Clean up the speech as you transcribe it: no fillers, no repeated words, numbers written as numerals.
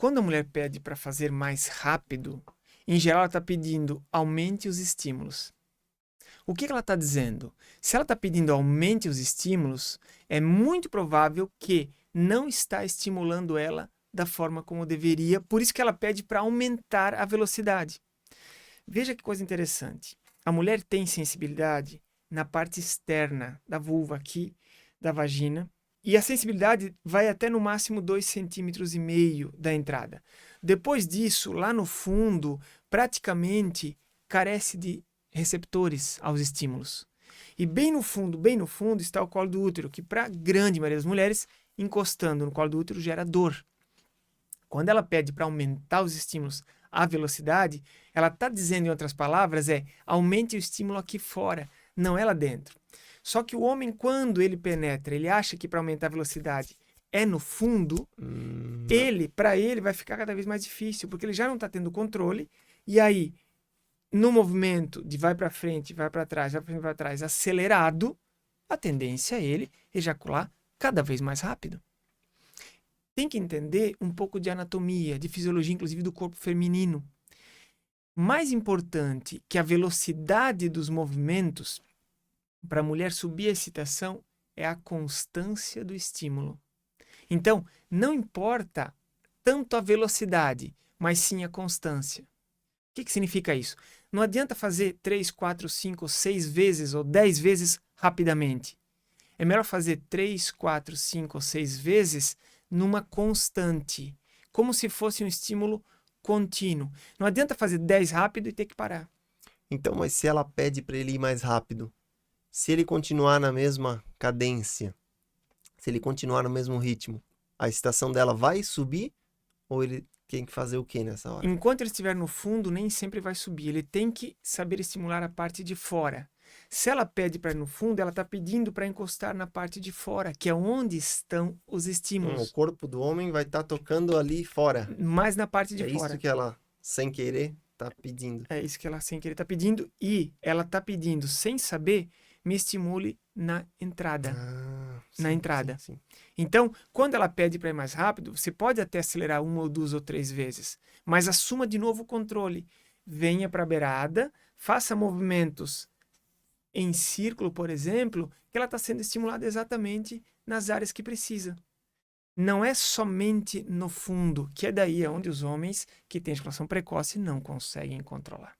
quando a mulher pede para fazer mais rápido, em geral ela está pedindo aumente os estímulos. O que ela está dizendo? Se ela está pedindo aumente os estímulos, é muito provável que não está estimulando ela da forma como deveria, por isso que ela pede para aumentar a velocidade. Veja que coisa interessante. A mulher tem sensibilidade na parte externa da vulva aqui, da vagina, e a sensibilidade vai até no máximo 2,5 cm da entrada. Depois disso, lá no fundo, praticamente carece de receptores aos estímulos. E bem no fundo está o colo do útero, que para a grande maioria das mulheres, encostando no colo do útero gera dor. Quando ela pede para aumentar os estímulos, a velocidade, ela está dizendo, em outras palavras, aumente o estímulo aqui fora, não é lá dentro. Só que o homem, quando ele penetra, ele acha que para aumentar a velocidade é no fundo, para ele vai ficar cada vez mais difícil, porque ele já não está tendo controle, e aí, no movimento de vai para frente, vai para trás, vai para frente, vai para trás, acelerado, a tendência é ele ejacular cada vez mais rápido. Tem que entender um pouco de anatomia, de fisiologia, inclusive do corpo feminino. Mais importante que a velocidade dos movimentos para a mulher subir a excitação é a constância do estímulo. Então, não importa tanto a velocidade, mas sim a constância. O que significa isso? Não adianta fazer 3, 4, 5, 6 vezes ou 10 vezes rapidamente. É melhor fazer 3, 4, 5 ou 6 vezes numa constante, como se fosse um estímulo contínuo. Não adianta fazer 10 rápido e ter que parar. Então, mas se ela pede para ele ir mais rápido, se ele continuar na mesma cadência, se ele continuar no mesmo ritmo, a excitação dela vai subir ou ele tem que fazer o que nessa hora? Enquanto ele estiver no fundo, nem sempre vai subir. Ele tem que saber estimular a parte de fora. Se ela pede para ir no fundo, ela está pedindo para encostar na parte de fora, que é onde estão os O estímulos. corpo do homem vai estar tocando ali fora. Mais na parte de É fora. isso que ela, sem querer, está pedindo. É isso que ela sem querer está pedindo. E ela está pedindo, sem saber, me estimule na entrada. Sim, Na entrada. Sim. Então, quando ela pede para ir mais rápido, você pode até acelerar 1 ou 2 ou 3 vezes, mas assuma de novo o controle. Venha para a beirada, faça movimentos em círculo, por exemplo, que ela está sendo estimulada exatamente nas áreas que precisa. Não é somente no fundo, que é daí onde os homens que têm ejaculação precoce não conseguem controlar.